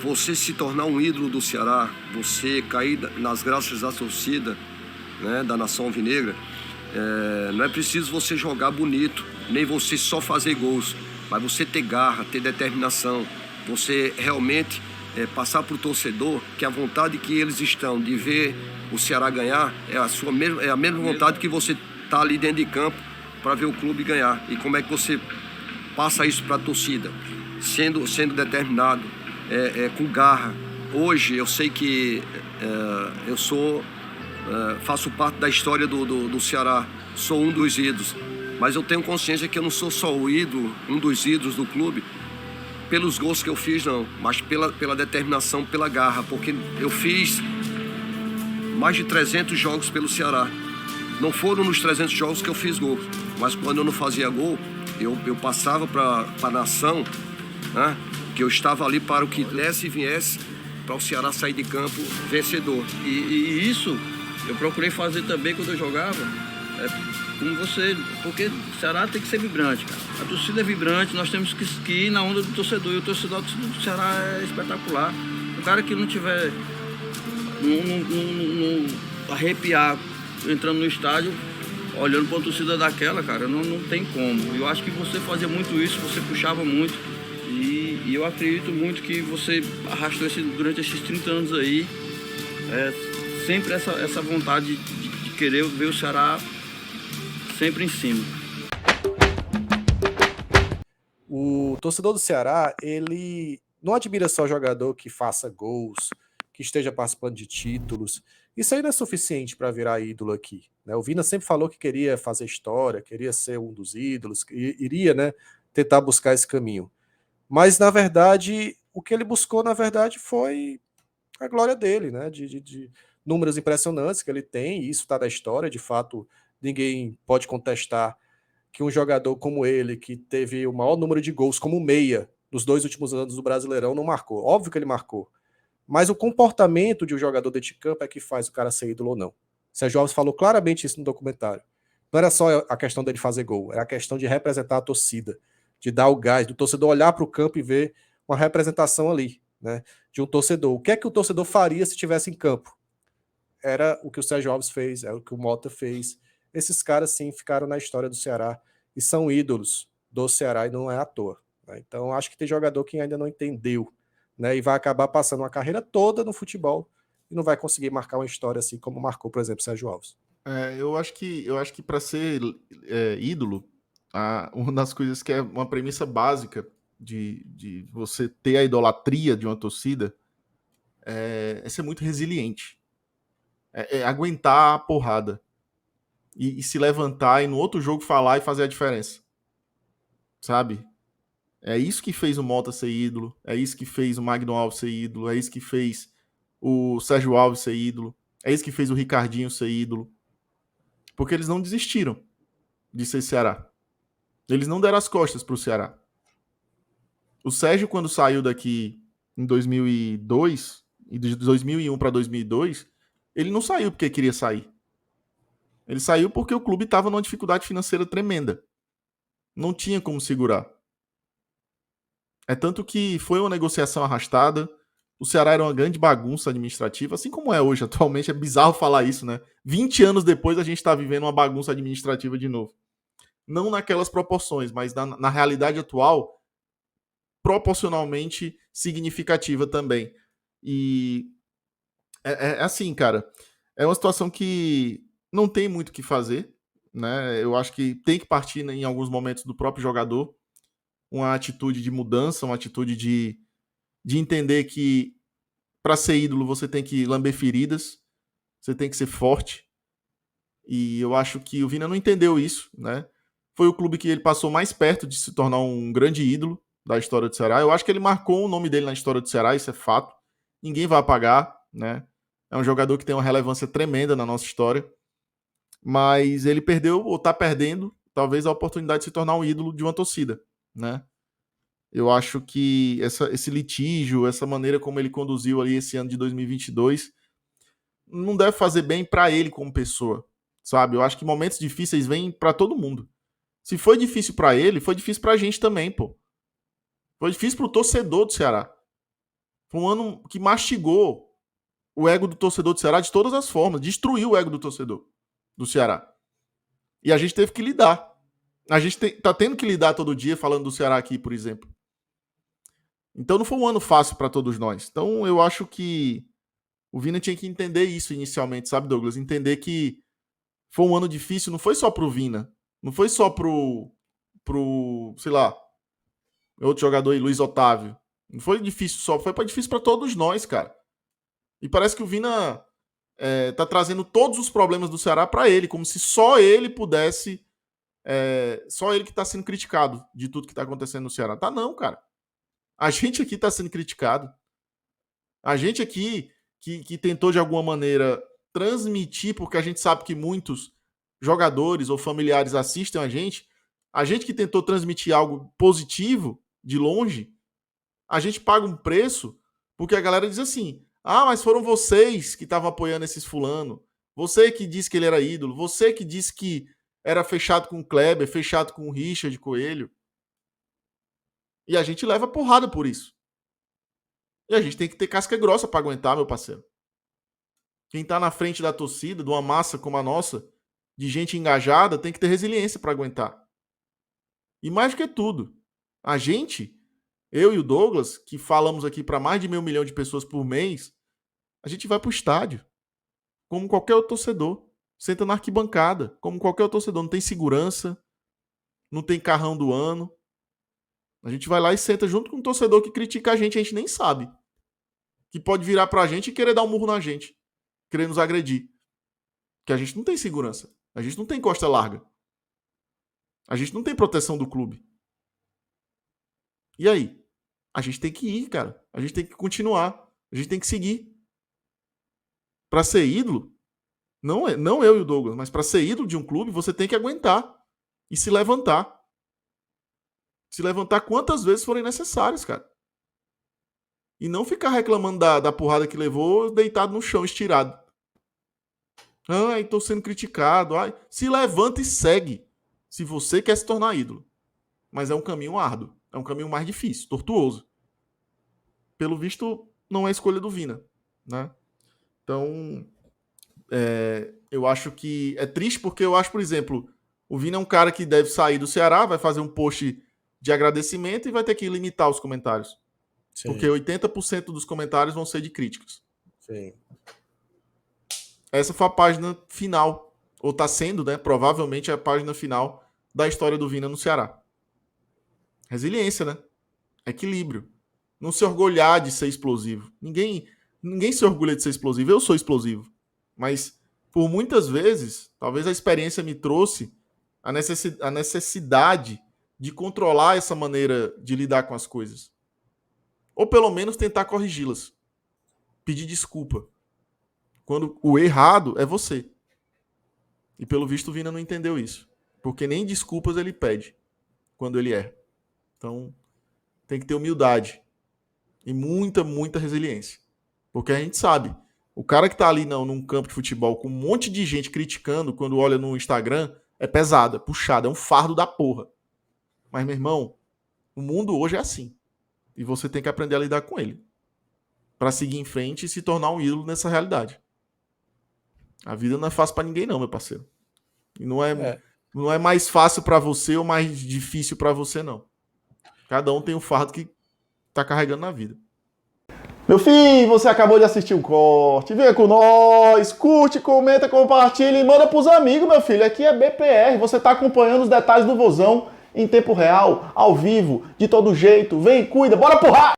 Você se tornar um ídolo do Ceará, você cair nas graças da torcida, né, da nação alvinegra, não é preciso você jogar bonito, nem você só fazer gols, mas você ter garra, ter determinação, você realmente passar para o torcedor que a vontade que eles estão de ver o Ceará ganhar é a mesma vontade que você está ali dentro de campo para ver o clube ganhar. E como é que você passa isso para a torcida? Sendo determinado, com garra. Hoje eu sei que eu faço parte da história do Ceará, sou um dos ídolos, mas eu tenho consciência que eu não sou só o ídolo, um dos ídolos do clube, pelos gols que eu fiz não, mas pela determinação, pela garra, porque eu fiz mais de 300 jogos pelo Ceará. Não foram nos 300 jogos que eu fiz gol, mas quando eu não fazia gol, eu passava para a nação, né, que eu estava ali para o que desse e viesse, para o Ceará sair de campo vencedor. E isso eu procurei fazer também quando eu jogava, como você, porque o Ceará tem que ser vibrante, cara. A torcida é vibrante, nós temos que ir na onda do torcedor, e o torcedor do Ceará é espetacular. O cara que não tiver, não arrepiar entrando no estádio, olhando para uma torcida daquela, cara, não tem como. Eu acho que você fazia muito isso, você puxava muito, e eu acredito muito que você arrastou durante esses 30 anos aí, sempre essa vontade de querer ver o Ceará sempre em cima. O torcedor do Ceará, ele não admira só jogador que faça gols, que esteja participando de títulos. Isso aí não é suficiente para virar ídolo aqui, né? O Vina sempre falou que queria fazer história, queria ser um dos ídolos, iria, né, tentar buscar esse caminho. Mas, na verdade, o que ele buscou, na verdade, foi a glória dele, né? De números impressionantes que ele tem, e isso está na história, de fato, ninguém pode contestar que um jogador como ele, que teve o maior número de gols como meia nos 2 últimos anos do Brasileirão, não marcou. Óbvio que ele marcou. Mas o comportamento de um jogador dentro de campo é que faz o cara ser ídolo ou não. Sérgio Alves falou claramente isso no documentário. Não era só a questão dele fazer gol, era a questão de representar a torcida, de dar o gás, do torcedor olhar para o campo e ver uma representação ali, né, de um torcedor. O que é que o torcedor faria se estivesse em campo? Era o que o Sérgio Alves fez, era o que o Mota fez. Esses caras, sim, ficaram na história do Ceará e são ídolos do Ceará e não é à toa, né? Então, acho que tem jogador que ainda não entendeu, né, e vai acabar passando uma carreira toda no futebol e não vai conseguir marcar uma história assim como marcou, por exemplo, Sérgio Alves. Eu acho que para ser ídolo, uma das coisas que é uma premissa básica de você ter a idolatria de uma torcida é ser muito resiliente. É aguentar a porrada. E se levantar e no outro jogo falar e fazer a diferença. Sabe? É isso que fez o Mota ser ídolo, é isso que fez o Magno Alves ser ídolo, é isso que fez o Sérgio Alves ser ídolo, é isso que fez o Ricardinho ser ídolo. Porque eles não desistiram de ser Ceará. Eles não deram as costas pro Ceará. O Sérgio, quando saiu daqui em 2002, e de 2001 para 2002, ele não saiu porque queria sair. Ele saiu porque o clube estava numa dificuldade financeira tremenda. Não tinha como segurar. É tanto que foi uma negociação arrastada. O Ceará era uma grande bagunça administrativa, assim como é hoje. Atualmente é bizarro falar isso, né? 20 anos depois a gente está vivendo uma bagunça administrativa de novo. Não naquelas proporções, mas na realidade atual, proporcionalmente significativa também. E é assim, cara. É uma situação que não tem muito o que fazer, né? Eu acho que tem que partir, né, em alguns momentos do próprio jogador uma atitude de mudança, uma atitude de entender que para ser ídolo você tem que lamber feridas, você tem que ser forte. E eu acho que o Vina não entendeu isso, né? Foi o clube que ele passou mais perto de se tornar um grande ídolo da história do Ceará. Eu acho que ele marcou o nome dele na história do Ceará, isso é fato. Ninguém vai apagar, né? É um jogador que tem uma relevância tremenda na nossa história. Mas ele perdeu, ou tá perdendo, talvez a oportunidade de se tornar um ídolo de uma torcida, né? Eu acho que esse litígio, essa maneira como ele conduziu ali esse ano de 2022, não deve fazer bem para ele como pessoa, sabe? Eu acho que momentos difíceis vêm para todo mundo. Se foi difícil para ele, foi difícil pra gente também, pô. Foi difícil pro torcedor do Ceará. Foi um ano que mastigou o ego do torcedor do Ceará de todas as formas. Destruiu o ego do torcedor do Ceará. E a gente teve que lidar. A gente tá tendo que lidar todo dia falando do Ceará aqui, por exemplo. Então não foi um ano fácil para todos nós. Então eu acho que o Vina tinha que entender isso inicialmente, sabe, Douglas? Entender que foi um ano difícil, não foi só pro Vina. Não foi só pro sei lá, outro jogador aí, Luiz Otávio. Não foi difícil só, foi difícil para todos nós, cara. E parece que o Vina tá trazendo todos os problemas do Ceará para ele, como se só ele pudesse... só ele que tá sendo criticado de tudo que tá acontecendo no Ceará. Tá não, cara. A gente aqui tá sendo criticado. A gente aqui que tentou de alguma maneira transmitir, porque a gente sabe que muitos jogadores ou familiares assistem a gente que tentou transmitir algo positivo de longe, a gente paga um preço porque a galera diz assim: ah, mas foram vocês que estavam apoiando esses fulano, você que disse que ele era ídolo, você que disse que era fechado com o Kleber, fechado com o Richard Coelho. E a gente leva porrada por isso. E a gente tem que ter casca grossa para aguentar, meu parceiro. Quem tá na frente da torcida, de uma massa como a nossa, de gente engajada, tem que ter resiliência para aguentar. E mais do que tudo, a gente, eu e o Douglas, que falamos aqui para mais de 1 milhão de pessoas por mês, a gente vai pro estádio, como qualquer outro torcedor. Senta na arquibancada, como qualquer outro torcedor. Não tem segurança, não tem carrão do ano. A gente vai lá e senta junto com um torcedor que critica a gente nem sabe. Que pode virar pra gente e querer dar um murro na gente. Querer nos agredir. Porque a gente não tem segurança. A gente não tem costa larga. A gente não tem proteção do clube. E aí? A gente tem que ir, cara. A gente tem que continuar. A gente tem que seguir. Pra ser ídolo, não eu e o Douglas, mas para ser ídolo de um clube, você tem que aguentar e se levantar. Se levantar quantas vezes forem necessárias, cara. E não ficar reclamando da porrada que levou deitado no chão, estirado. Ai, tô sendo criticado. Ai. Se levanta e segue. Se você quer se tornar ídolo. Mas é um caminho árduo. É um caminho mais difícil, tortuoso. Pelo visto, não é escolha do Vina, né? Então... eu acho que é triste porque eu acho, por exemplo, o Vina é um cara que deve sair do Ceará, vai fazer um post de agradecimento e vai ter que limitar os comentários. Sim. Porque 80% dos comentários vão ser de críticas. Sim. Essa foi a página final, ou tá sendo, né? Provavelmente é a página final da história do Vina no Ceará. Resiliência, né? Equilíbrio. Não se orgulhar de ser explosivo. Ninguém se orgulha de ser explosivo. Eu sou explosivo. Mas, por muitas vezes, talvez a experiência me trouxe a necessidade de controlar essa maneira de lidar com as coisas. Ou, pelo menos, tentar corrigi-las. Pedir desculpa. Quando o errado é você. E, pelo visto, o Vina não entendeu isso. Porque nem desculpas ele pede quando ele erra. Então, tem que ter humildade. E muita, muita resiliência. Porque a gente sabe... O cara que tá ali num campo de futebol com um monte de gente criticando quando olha no Instagram é pesado, é puxado, é um fardo da porra. Mas, meu irmão, o mundo hoje é assim. E você tem que aprender a lidar com ele. Pra seguir em frente e se tornar um ídolo nessa realidade. A vida não é fácil pra ninguém não, meu parceiro. E não é mais fácil pra você ou mais difícil pra você, não. Cada um tem um fardo que tá carregando na vida. Meu filho, você acabou de assistir o corte, vem com nós, curte, comenta, compartilha e manda pros amigos, meu filho. Aqui é BPR, você tá acompanhando os detalhes do Vozão em tempo real, ao vivo, de todo jeito. Vem, cuida, bora porra!